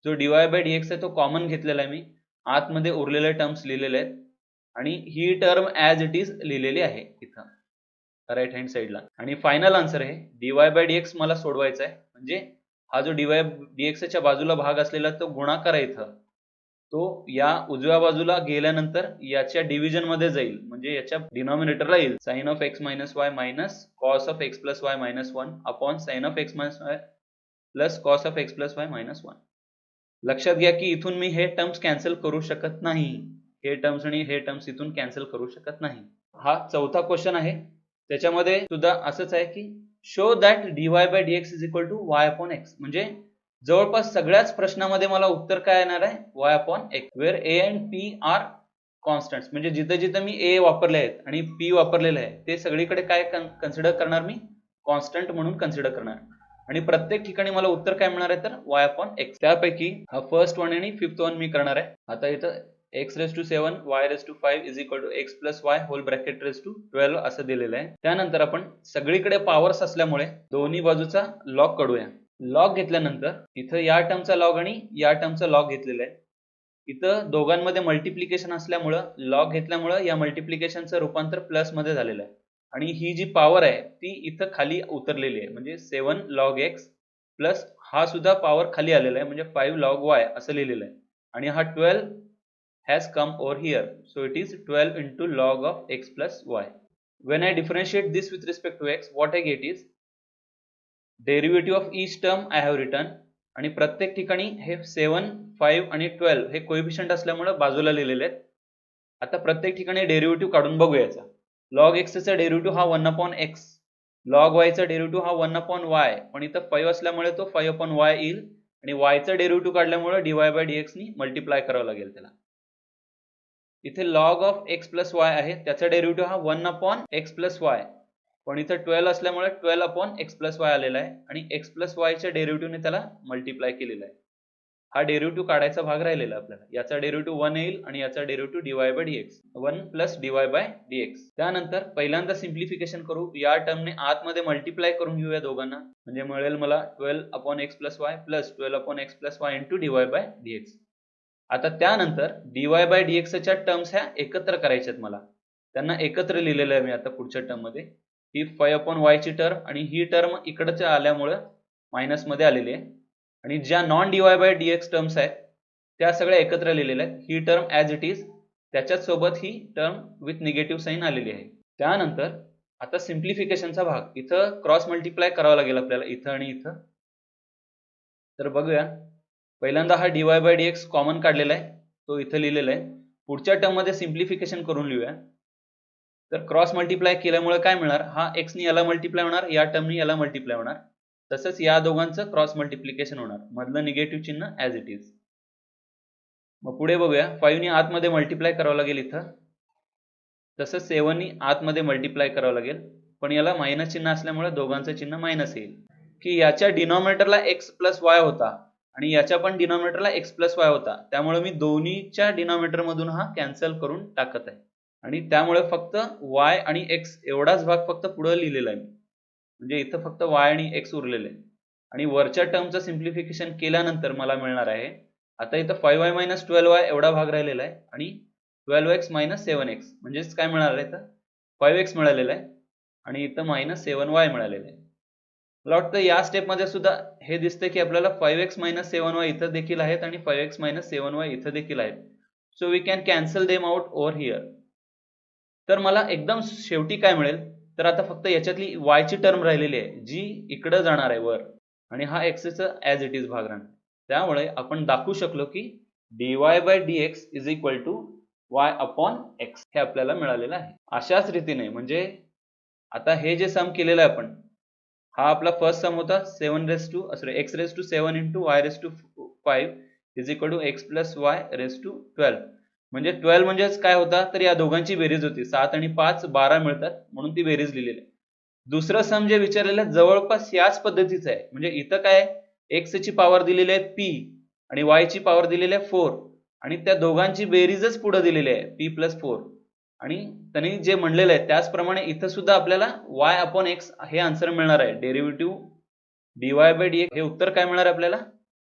जो dy बाय dx आहे तो कॉमन घेतलेला आहे मी. आतमध्ये उरलेले टर्म्स लिहिलेले आहेत आणि ही टर्म ॲज इट इज लिहिलेली आहे इथं राईट हँड साइडला. आणि फायनल आन्सर आहे dy बाय dx मला सोडवायचा आहे. म्हणजे हा जो dy dx च्या बाजूला भाग असलेला तो गुणाकार आहे इथं, तो या उजव्या बाजूला गेल्यानंतर याच्या डिव्हिजन मध्ये जाईल. म्हणजे याच्या डिनॉमिनेटरला येईल sin of x minus y minus cos of x plus y minus 1 upon sin of x minus y plus cos of x plus y minus 1. लक्षात घ्या की इथून मी हे टर्म्स कॅन्सल करू शकत नाही. हे टर्म्स आणि हे टर्म्स इथून कॅन्सल करू शकत नाही. हा चौथा क्वेश्चन आहे. त्याच्यामध्ये सुद्धा असंच आहे की show that dy by dx is equal to y upon x. म्हणजे जवळपास सगळ्याच प्रश्नामध्ये मला उत्तर काय येणार आहे y upon x, where a and p are constants. म्हणजे जिथं जिथं मी a वापरले आहेत आणि p वापरलेलं आहे ते सगळीकडे काय कन्सिडर करणार मी कॉन्स्टंट म्हणून कन्सिडर करणार. आणि प्रत्येक ठिकाणी मला उत्तर काय मिळणार आहे तर y अपॉन x. त्यापैकी हा फर्स्ट वन आणि फिफ्थ वन मी करणार आहे. आता इथं x raised to 7 y raised to 5 is equal to x plus y whole bracket raised to 12 असं दिलेलं आहे. त्यानंतर आपण सगळीकडे पॉवर्स असल्यामुळे दोन्ही बाजूचा लॉग काढूया. लॉग घेतल्यानंतर इथं या टर्मचा लॉग आणि या टर्मचा लॉग घेतलेला आहे. इथं दोघांमध्ये मल्टिप्लिकेशन असल्यामुळं लॉग घेतल्यामुळं या मल्टिप्लिकेशनचं रूपांतर प्लस मध्ये झालेलं आहे आणि ही जी पॉवर आहे ती इथं खाली उतरलेली आहे. म्हणजे 7 log x प्लस हा सुद्धा पॉवर खाली आलेला आहे म्हणजे 5 log y असं लिहिलेलं आहे. आणि हा 12 has come over here, so it is 12 into log of x plus y. When I differentiate this with respect to x, what I get is derivative of each term I have written. आणि प्रत्येक ठिकाणी हे 7, 5 आणि 12 हे coefficient असल्यामुळे बाजूला लिहिलेले आहेत. आता प्रत्येक ठिकाणी डेरिव्हेटिव्ह काढून बघूया याचा. log x चा डेरिव्हेटिव्ह हा 1 upon x, log y चा डेरिव्हेटिव्ह हा 1 upon y, पण इथं 5 असल्यामुळे तो 5 upon y येईल आणि y चा डेरिव्हेटिव्ह काढल्यामुळे dy by dx नी मल्टिप्लाय करावं लागेल त्याला. इथे log of x plus y आहे त्याचा डेरिव्हेटिव्ह हा 1 upon x plus y, पण इथे 12 असल्यामुळे 12 upon x plus y आलेला आहे आणि x plus y च्या डेरिव्हेटिव्हने त्याला मल्टिप्लाय केलेला आहे. हा डेरिव्हेटिव्ह काढायचा भाग राहिलेला आपल्याला. याचा डेरिव्हेटिव्ह 1 येईल आणि याचा derivative dy by dx 1 plus dy by dx. त्यानंतर पहिल्यांदा सिम्प्लिफिकेशन करू. या टर्मने आतमध्ये मल्टिप्लाय करून घेऊया दोघांना. म्हणजे मिळेल मला 12 upon x plus y plus 12 upon x plus y into dy by dx. आता त्यानंतर dy बाय dx च्या टर्म्स ह्या एकत्र करायच्या आहेत मला. त्यांना एकत्र लिहिलेलं आहे मी आता पुढच्या टर्म मध्ये. ही 5 अपॉन y ची टर्म आणि ही टर्म इकडच्या आल्यामुळे मायनस मध्ये आलेली आहे आणि ज्या non dy by dx terms आहेत त्या सगळ्या एकत्र लिहिलेल्या आहेत. ही टर्म ॲज इट इज, त्याच्याच सोबत ही टर्म विथ निगेटिव्ह साइन आलेली आहे. त्यानंतर आता सिम्प्लिफिकेशनचा भाग. इथं क्रॉस मल्टिप्लाय करावं लागेल आपल्याला इथं आणि इथं. तर बघूया. पहिल्यांदा हा dy बाय dx कॉमन काढलेला आहे तो इथं लिहिलेला आहे. पुढच्या टर्म मध्ये सिम्प्लिफिकेशन करून लिहूया. तर क्रॉस मल्टिप्लाय केल्यामुळे काय मिळणार, हा x नी याला मल्टिप्लाय होणार, या टर्मनी याला मल्टिप्लाय होणार, तसंच या दोघांचं क्रॉस मल्टिप्लिकेशन होणार, मधलं निगेटिव्ह चिन्ह ॲज इट इज. मग पुढे बघूया. 5 नी आतमध्ये मल्टिप्लाय करावं लागेल इथं, तसंच 7 नी आतमध्ये मल्टिप्लाय करावं लागेल, पण याला मायनस चिन्ह असल्यामुळे दोघांचं चिन्ह मायनस येईल. की याच्या डिनॉमिनेटरला x प्लस y होता आणि याच्या पण डिनॉमिनेटरला x प्लस y होता, त्यामुळे मी दोन्हीच्या डिनॉमिनेटर मधून हा कॅन्सल करून टाकत आहे आणि त्यामुळे फक्त y आणि x एवढाच भाग फक्त पुढे लिहिलेला आहे. म्हणजे इथं फक्त y आणि x उरलेले आहे आणि वरच्या टर्मचं सिम्प्लिफिकेशन केल्यानंतर मला मिळणार आहे आता इथं 5y - 12y एवढा भाग राहिलेला आहे आणि 12x - 7x म्हणजेच काय मिळालं आहे, तर 5x मिळालेलं आहे आणि इथं -7y मिळालेलं आहे. मला वाटतं या स्टेप मध्ये सुद्धा हे दिसतंय की आपल्याला 5x - 7y इथं देखील आहेत आणि 5x - 7y इथं देखील आहेत. So we can cancel them out over here. तर मला एकदम शेवटी काय मिळेल, तर आता फक्त याच्यातली y ची टर्म राहिलेली आहे जी इकडे जाणार आहे वर आणि हा x चा ॲज इट इज भाग राहणार. त्यामुळे आपण दाखवू शकलो की dy by dx is equal to y upon x हे आपल्याला मिळालेलं आहे. अशाच रीतीने म्हणजे आता हे जे सम केलेलं आहे आपण, हा आपला फर्स्ट सम होता x raised to 7 into y raised to 5 is equal to x plus y raised to 12. म्हणजे 12 म्हणजेच काय होता, तर या दोघांची बेरीज होती. 7 आणि 5 12 मिळतात म्हणून ती बेरीज लिहिलेली आहे. दुसरं सम जे विचारलेलं जवळपास याच पद्धतीचं आहे. म्हणजे इथं काय x ची पॉवर दिलेली आहे p आणि y ची पॉवर दिलेली आहे 4 आणि त्या दोघांची बेरीजच पुढे दिलेली आहे p+4 आणि त्यांनी जे म्हणलेलं आहे त्याचप्रमाणे इथं सुद्धा आपल्याला y/x हे आन्सर मिळणार आहे. डेरिव्हेटिव्ह dy/dx हे उत्तर काय मिळणार आहे आपल्याला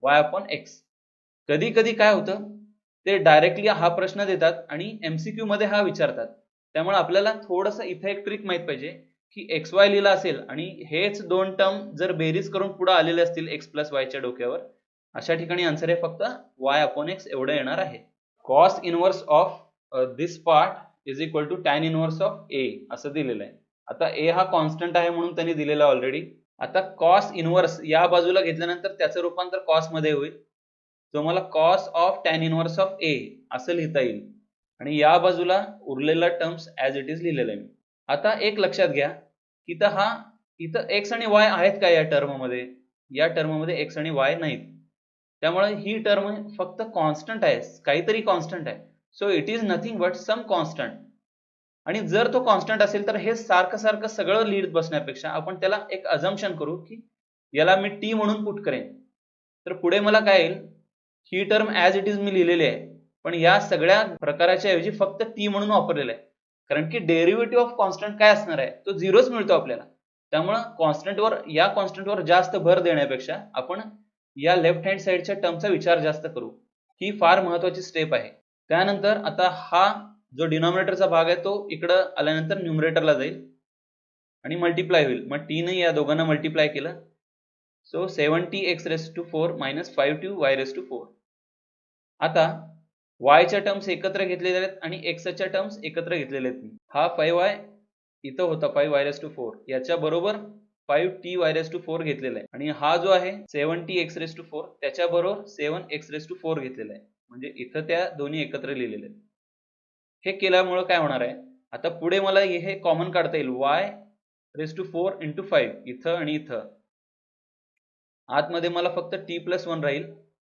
y/x. कधी कधी काय होतं ते डायरेक्टली हा प्रश्न देतात आणि MCQ मध्ये हा विचारतात. त्यामुळे आपल्याला थोडंसं इथे एक ट्रिक माहित पाहिजे की xy लिहिला असेल आणि हेच दोन टर्म जर बेरीज करून पुढे आलेले असतील x+y च्या डोक्यावर, अशा ठिकाणी आन्सर हे फक्त y/x एवढं येणार आहे. cos inverse of this part is equal to tan inverse of a असं दिलेलं आहे. आता a हा कॉन्स्टंट आहे म्हणून त्यांनी दिलेला ऑलरेडी. आता cos इनव्हर्स या बाजूला घेतल्यानंतर त्याचं रूपांतर cos मध्ये होईल. तो मला cos of tan inverse of a असं लिहिता येईल आणि या बाजूला उरलेला टर्म्स ॲज इट इज लिहिलेला आहे. आता एक लक्षात घ्या की इथं x आणि y आहेत का या टर्म मध्ये? या टर्म मध्ये x आणि y नाहीत. त्यामुळे ही टर्म फक्त कॉन्स्टंट आहे, काहीतरी कॉन्स्टंट आहे. So it is nothing but some constant. आणि जर तो कॉन्स्टंट असेल तर हे सारखं सारखं सगळं लिहित बसण्यापेक्षा आपण त्याला एक अझम्पशन करू की याला मी t म्हणून पुट करेन. तर पुढे मला काय येईल, ही टर्म ॲज इट इज मी लिहिलेली आहे पण या सगळ्या प्रकाराच्या ऐवजी फक्त t म्हणून वापरलेलं आहे. कारण की डेरिव्हेटिव्ह ऑफ कॉन्स्टंट काय असणार आहे, तो झिरोच मिळतो आपल्याला. त्यामुळे या कॉन्स्टंटवर जास्त भर देण्यापेक्षा आपण या लेफ्ट हँड साइडच्या टर्मचा विचार जास्त करू. ही फार महत्वाची स्टेप आहे. त्यानंतर आता हा जो डिनॉमिनेटरचा भाग आहे तो इकडं आल्यानंतर न्यूमरेटरला जाईल आणि मल्टिप्लाय होईल. मग t ने या दोघांना मल्टिप्लाय केलं. So 70x⁴ - 5y⁴. आता y च्या टर्म्स एकत्र घेतलेल्या आहेत आणि x च्या टर्म्स एकत्र घेतलेल्या आहेत. हा 5y इथं होता 5y⁴, याच्या बरोबर 5ty⁴ घेतलेला आहे आणि हा जो आहे 70x⁴ त्याच्या बरोबर 7x⁴ घेतलेला आहे. म्हणजे इथं त्या दोन्ही एकत्र लिहिलेले आहेत. हे केल्यामुळे काय होणार आहे, आता पुढे मला हे कॉमन काढता येईल y⁴ × 5 इथं आणि इथं. आतमध्ये मला फक्त t+1 राहील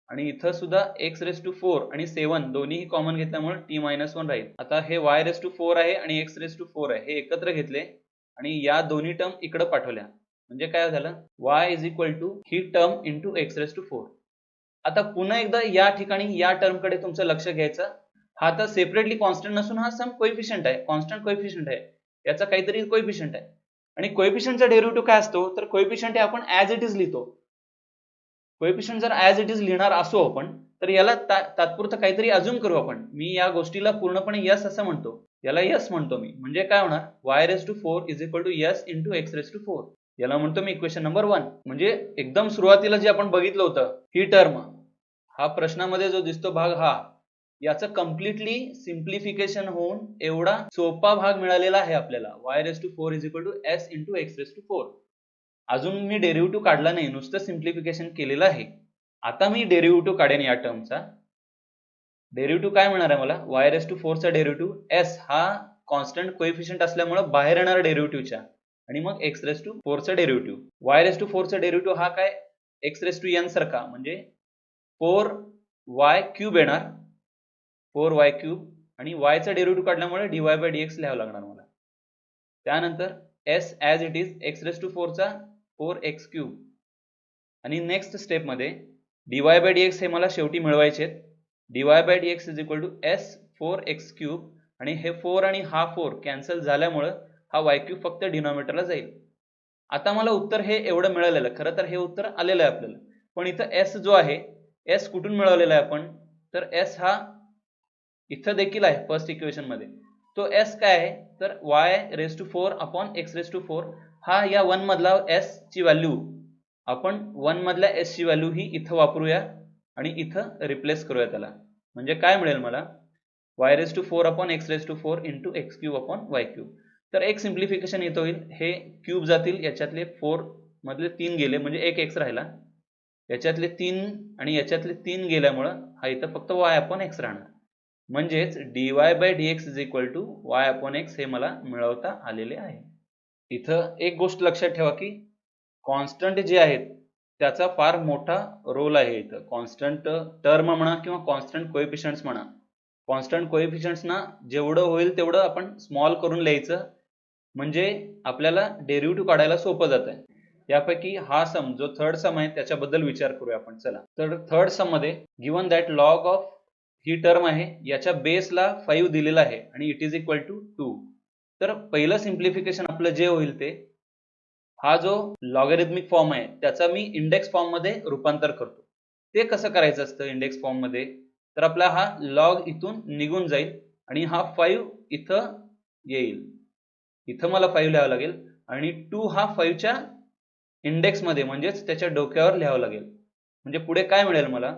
आणि इथं सुद्धा x⁴ आणि 7 दोन्हीही कॉमन घेतल्यामुळे t-1 राहील. आता हे y⁴ आहे आणि x⁴ आहे हे एकत्र घेतले आणि या दोन्ही टर्म इकडे पाठवल्या. म्हणजे काय झालं, y इज इक्वल टू ही टर्म इंटू x⁴. आता पुन्हा एकदा या ठिकाणी या टर्म कडे तुमचं लक्ष घ्यायचं. हा तर सेपरेटली कॉन्स्टंट नसून हा सम कोएफिशियंट आहे, कॉन्स्टंट कोएफिशियंट आहे. याचा काहीतरी कोएफिशियंट आहे आणि कोएफिशियंटचा डेरिव्हेटिव्ह काय असतो, तर कोएफिशियंट हे आपण ॲज इट इज लिहितो. कोएफिशियंट जर ॲज इट इज लिहिणार असो आपण तर याला तात्पुरतं काहीतरी अझ्युम करू आपण. मी या गोष्टीला पूर्णपणे यस असं म्हणतो, याला यस म्हणतो मी. म्हणजे काय होणार, y⁴ is equal to s into x⁴. याला म्हणतो मी इक्वेशन नंबर 1. म्हणजे एकदम सुरुवातीला जे आपण बघितलं होतं ही टर्म, हा प्रश्नामध्ये जो दिसतो भाग हा, याचं कम्प्लिटली सिम्प्लिफिकेशन होऊन एवढा सोपा भाग मिळालेला आहे आपल्याला. y⁴ is equal to s into x⁴. अजून मी डेरिव्हेटिव्ह काढला नाही, नुसतं सिम्प्लिफिकेशन केलेलं आहे. आता मी डेरिव्हेटिव्ह काढेन या टर्मचा. डेरिव्हेटिव्ह काय मिळणार आहे मला, y⁴ चा डेरिव्हेटिव्ह s हा कॉन्स्टंट कोएफिशियंट असल्यामुळे बाहेर येणार डेरिव्हेटिव्हच्या आणि मग x⁴ चा डेरिव्हेटिव्ह. y⁴ चा डेरिव्हेटिव्ह हा काय x⁻n सारखा म्हणजे 4y³ येणार, 4y³ आणि y चा डेरिव्हेटिव्ह काढल्यामुळे dy/dx लिहावं लागणार मला. त्यानंतर s as it is x⁴ चा 4x³ आणि नेक्स्ट स्टेप मध्ये dy/dx हे मला शेवटी मिळवायचे आहेत. dy/dx is equal to s 4x³ आणि हे 4 आणि हा 4 कॅन्सल झाल्यामुळे हा y³ फक्त डिनॉमिनेटरला जाईल. आता मला उत्तर हे एवढं मिळालेलं, खरं तर हे उत्तर आलेलं आहे आपल्याला. पण इथं s जो आहे, s कुठून मिळवलेला आहे आपण, तर s हा इथं देखील आहे फर्स्ट इक्वेशन मध्ये. तो s काय आहे तर y⁴/x⁴. हा या 1 मधला s ची व्हॅल्यू आपण 1 मधल्या s ची व्हॅल्यू ही इथं वापरूया आणि इथं रिप्लेस करूया त्याला. म्हणजे काय मिळेल मला, y⁴/x⁴ इंटू x³ तर एक सिम्प्लिफिकेशन येत होईल, हे क्यूब जातील, याच्यातले 4 मधले 3 गेले म्हणजे एक x राहिला, याच्यातले 3 आणि याच्यातले 3 गेल्यामुळे हा इथं फक्त y/x राहणार. म्हणजेच dy/dx is equal to y/x हे मला मिळवता आलेले आहे. इथं एक गोष्ट लक्षात ठेवा की कॉन्स्टंट जे आहेत त्याचा फार मोठा रोल आहे इथं. कॉन्स्टंट टर्म म्हणा किंवा कॉन्स्टंट कोएफिशियंट्स म्हणा, कॉन्स्टंट कोएफिशियंट्सना जेवढं होईल तेवढं आपण स्मॉल करून लिहायचं म्हणजे आपल्याला डेरिव्हेटिव्ह काढायला सोपं जात आहे. यापैकी हा सम जो थर्ड सम आहे त्याच्याबद्दल विचार करूया आपण. चला, तर थर्ड सम मध्ये given that log of he term आहे याच्या बेसला 5 दिलेला आहे आणि इट इज इक्वल टू 2. तर पहिलं सिम्प्लिफिकेशन आपलं जे होईल ते हा जो लॉगॅरिथमिक फॉर्म आहे त्याचा मी इंडेक्स फॉर्म मध्ये रूपांतर करतो. ते कसं करायचं असतं इंडेक्स फॉर्म मध्ये, तर आपला हा लॉग इथून निघून जाईल आणि हा 5 इथं येईल. इथं मला 5 लिहावं लागेल आणि 2 हा 5च्या इंडेक्स मध्ये म्हणजेच त्याच्या डोक्यावर लिहावं लागेल. म्हणजे पुढे काय मिळेल मला,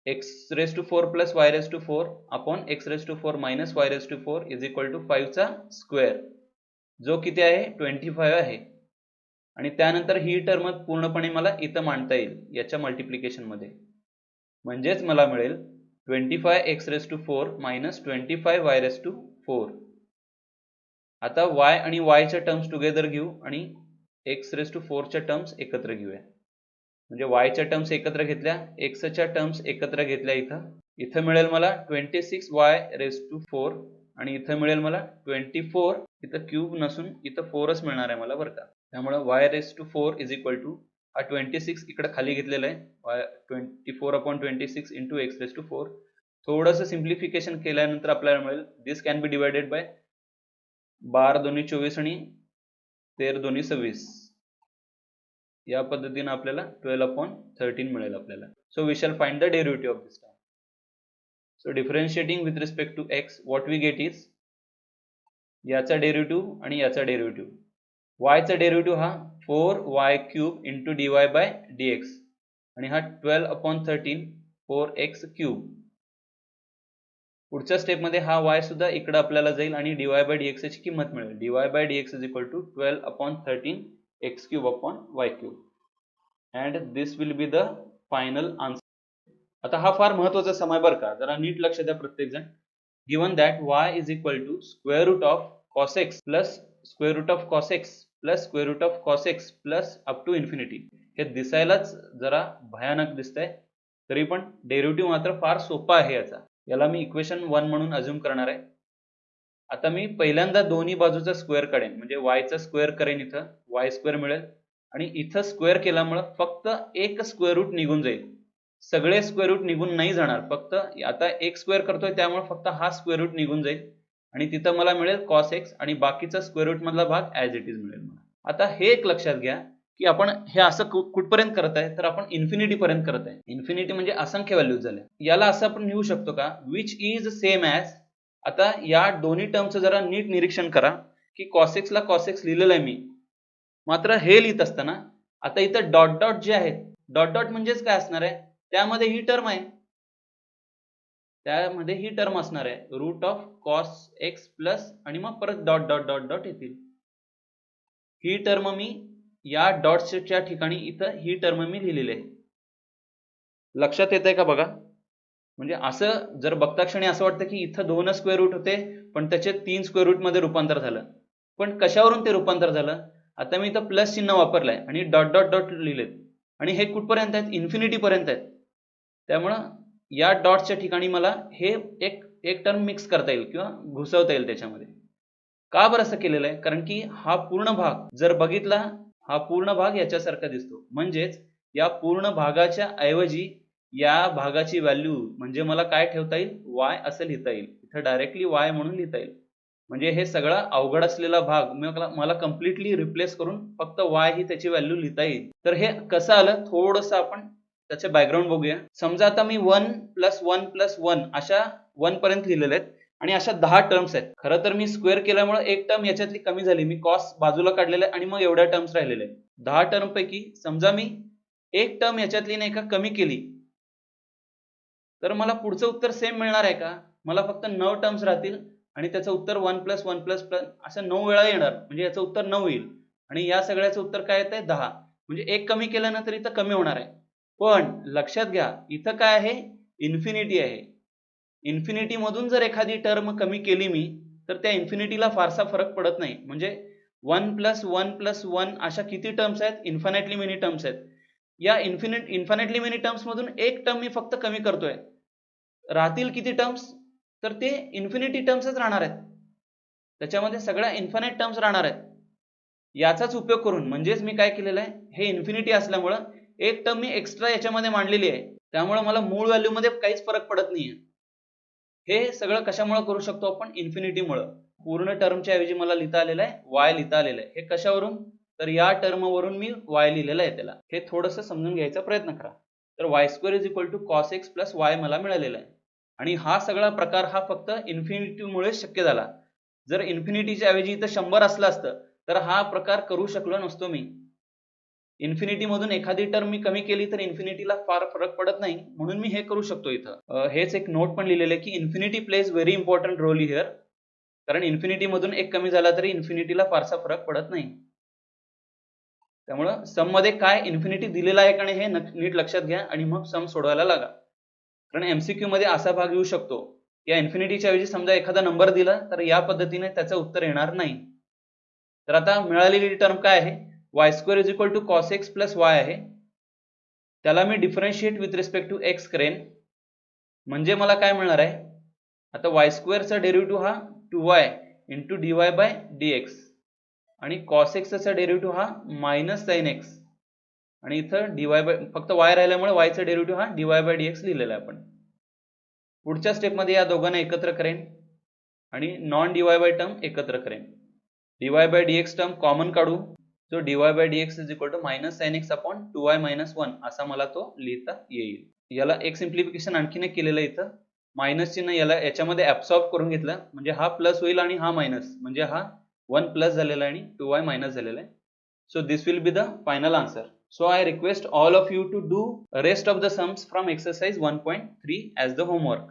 x raised to 4 plus y raised to 4 upon x raised to 4 minus y raised to 4 is equal to 5 चा स्क्वेअर, जो किती आहे 25 आहे. आणि त्यानंतर ही टर्म पूर्णपणे मला इथं मांडता येईल याच्या मल्टिप्लिकेशन मध्ये. म्हणजेच मला मिळेल 25x raised to 4 minus 25y raised to 4. आता y आणि y च्या टर्म्स टुगेदर घेऊ आणि x raised to 4 च्या टर्म्स एकत्र घेऊया. म्हणजे y च्या टर्म्स एकत्र घेतल्या, x च्या टर्म्स एकत्र घेतल्या. इथं मिळेल मला 26y raised to 4 आणि इथं मिळेल मला 24. इथं क्यूब नसून इथं 4च मिळणार आहे मला बरं का. त्यामुळे y raised to 4 is equal to हा 26 इकडे खाली घेतलेला आहे 24/26 इंटू x raised to 4. थोडंसं सिम्प्लिफिकेशन केल्यानंतर आपल्याला मिळेल दिस कॅन बी डिवायडेड बाय 12 दोन्ही 24 आणि 13 दोन्ही 26. या पद्धतीने आपल्याला 12/13 मिळेल आपल्याला. So we shall find the derivative of this term. So differentiating with respect to x what we get is याचा डेरिव्हेटिव्ह आणि याचा डेरिव्हेटिव्ह. y चा डेरिव्हेटिव्ह हा 4y cube into dy by dx आणि हा 12/13 4x क्यूब. पुढच्या step मध्ये हा y सुद्धा इकडे आपल्याला जाईल आणि dy बाय dx ची किंमत मिळेल. dy by dx is equal to 12/13 x cube upon y cube. And this will be the final answer. आता हा फार महत्वाचा सम आहे बरं का, जरा नीट लक्ष द्या प्रत्येक जण. Given that y is equal to square root of cos x plus square root of cos x plus square root of cos x plus up to infinity. हे दिसायलाच जरा भयानक दिसतंय, तरी पण डेरिव्हेटिव्ह मात्र फार सोपा आहे याचा. याला मी इक्वेशन 1 म्हणून अज्युम करणार आहे. आता मी पहिल्यांदा दोन्ही बाजूचा स्क्वेअर काढेन, म्हणजे y चा स्क्वेअर करेन, इथं y स्क्वेअर मिळेल आणि इथं स्क्वेअर केल्यामुळे फक्त एक स्क्वेअर रूट निघून जाईल. सगळे स्क्वेअर रूट निघून नाही जाणार, फक्त आता एक स्क्वेअर करतोय त्यामुळे फक्त हा स्क्वेअर रूट निघून जाईल आणि तिथं मला मिळेल cos x आणि बाकीचा स्क्वेअर रूट मधला भाग ऍज इट इज मिळेल मला. आता हे एक लक्षात घ्या की आपण हे असं कुठपर्यंत करत आहे, तर आपण इन्फिनिटी पर्यंत करत आहे. इन्फिनिटी म्हणजे असंख्य व्हॅल्यूज झाल्या. याला असं आपण लिहू शकतो का, विच इज सेम ॲज. आता या दोन्ही टर्मचं जरा नीट निरीक्षण करा की cos x ला cos x लिहिलेलं आहे मी, मात्र हे लिहित असताना आता इथं डॉट डॉट जे आहेत, डॉट डॉट म्हणजेच काय असणार आहे, त्यामध्ये ही टर्म आहे, त्यामध्ये ही टर्म असणार आहे root of cos x plus आणि मग परत डॉट डॉट डॉट डॉट येतील. ही टर्म मी या डॉट्सच्या ठिकाणी इथं ही टर्म मी लिहिलेली आहे. लक्षात येत आहे का बघा. म्हणजे असं जर बघता क्षणी असं वाटतं की इथं 2 स्क्वेअर रूट होते पण त्याचे 3 स्क्वेअर रूट मध्ये रूपांतर झालं. पण कशावरून ते रूपांतर झालं, आता मी इथं प्लस चिन्ह वापरलंय आणि डॉट डॉट डॉट लिहिलेत आणि हे कुठपर्यंत आहेत, इन्फिनिटी पर्यंत आहेत. त्यामुळं या डॉट्सच्या ठिकाणी मला हे एक टर्म मिक्स करता येईल किंवा घुसवता येईल त्याच्यामध्ये. का बरं असं केलेलं आहे, कारण की हा पूर्ण भाग जर बघितला, हा पूर्ण भाग याच्यासारखा दिसतो. म्हणजेच या पूर्ण भागाच्या ऐवजी या भागाची व्हॅल्यू म्हणजे मला काय ठेवता येईल, y असं लिहिता येईल. इथं डायरेक्टली y म्हणून लिहिता येईल. म्हणजे हे सगळं अवघड असलेला भाग मला कम्प्लिटली रिप्लेस करून फक्त y ही त्याची व्हॅल्यू लिहिता येईल. तर हे कसं आलं, थोडंसं आपण त्याचे बॅकग्राऊंड बघूया. समजा आता मी 1 प्लस 1 प्लस 1 अशा 1 पर्यंत लिहिलेले आहेत आणि अशा 10 टर्म्स आहेत. खरं तर मी स्क्वेअर केल्यामुळे एक टर्म याच्यातली कमी झाली, मी कॉस बाजूला काढलेला आहे आणि मग एवढ्या टर्म्स राहिलेले आहेत. 10 टर्म पैकी समजा मी एक टर्म याच्यातली नाही का कमी केली, तर मला पुढचं उत्तर सेम मिळणार आहे का, मला फक्त 9 टर्म्स राहतील आणि त्याचं उत्तर 1 प्लस 1 प्लस प्लस असं 9 वेळा येणार. म्हणजे याचं उत्तर 9 येईल आणि या सगळ्याचं उत्तर काय येत आहे 10. म्हणजे एक कमी केल्यानंतर इथं कमी होणार आहे. पण लक्षात घ्या इथं काय आहे, इन्फिनिटी आहे. इन्फिनिटी मधून जर एखादी टर्म कमी केली मी, तर त्या इन्फिनिटीला फारसा फरक पडत नाही. म्हणजे 1 प्लस 1 प्लस 1 अशा किती टर्म्स आहेत, इन्फिनिटली मेनी टर्म्स आहेत. या इन्फिनिटली मेनी टर्म्स मधून एक टर्म मी फक्त कमी करतोय, राहतील किती टर्म्स, तर ते इन्फिनिटी टर्म्सच राहणार आहेत. त्याच्यामध्ये सगळ्या इन्फिनिट टर्म्स राहणार आहेत. याचाच उपयोग करून म्हणजेच मी काय केलेलं आहे, हे इन्फिनिटी असल्यामुळं एक टर्म मी एक्स्ट्रा याच्यामध्ये मांडलेली आहे, त्यामुळे मला मूळ व्हॅल्यू मध्ये काहीच फरक पडत नाहीये. हे सगळं कशामुळे करू शकतो आपण, इन्फिनिटीमुळे. पूर्ण टर्मच्या ऐवजी मला लिहिता आलेलं आहे y लिहिता आलेलं आहे. हे कशावरून, तर या टर्म वरून मी y लिहिलेलं आहे त्याला. हे थोडंसं समजून घ्यायचा प्रयत्न करा. तर y² = cos x + y मला मिळालेलं आहे. आणि हा सगळा प्रकार हा फक्त इन्फिनिटीमुळे शक्य झाला. जर इन्फिनिटीच्या ऐवजी इथं 100 असलं असतं तर हा प्रकार करू शकलो नसतो मी. इन्फिनिटी मधून एखादी टर्म मी कमी केली तर इन्फिनिटीला फार फरक पडत नाही, म्हणून मी हे करू शकतो इथं. हेच एक नोट पण लिहिलेलं आहे की infinity plays very important role here. कारण इन्फिनिटी मधून एक कमी झाला तरी इन्फिनिटीला फारसा फरक पडत नाही. त्यामुळं सम मध्ये काय इन्फिनिटी दिलेला आहे का नाही हे नीट लक्षात घ्या आणि मग सम सोडवायला लागा. कारण एमसीक्यू मध्ये असा भाग येऊ शकतो, या इन्फिनिटीच्या ऐवजी समजा एखादा नंबर दिला तर या पद्धतीने त्याचं उत्तर येणार नाही. तर आता मिळालेली टर्म काय आहे, y² = cos x + y आहे. त्याला मी differentiate with respect to x करेन. म्हणजे मला काय मिळणार आहे, आता y² चा डेरिव्हेटिव्ह हा 2y × dy/dx आणि cos x चा डेरिव्हेटिव्ह हा -sin x आणि इथं फक्त y राहिल्यामुळे y चा डेरिव्हेटिव्ह हा dy/dx लिहिलेला आहे आपण. पुढच्या स्टेप मध्ये या दोघांना एकत्र करेन आणि नॉन dy टर्म एकत्र करेन. dy/dx टर्म कॉमन काढू, जो dy/dx = -sin x / 2y - 1 असा मला तो लिहिता येईल. याला एक सिंप्लिफिकेशन आणखीन एक केलेलं आहे इथं. मायनस चिन्ह याच्यामध्ये ऍब्सॉर्ब करून घेतलं, म्हणजे हा प्लस होईल आणि हा मायनस, म्हणजे हा 1 प्लस झालेला आहे आणि 2y मायनस झालेला आहे. So this will be the final answer. So I request all of you to do rest of the sums from exercise 1.3 as the homework.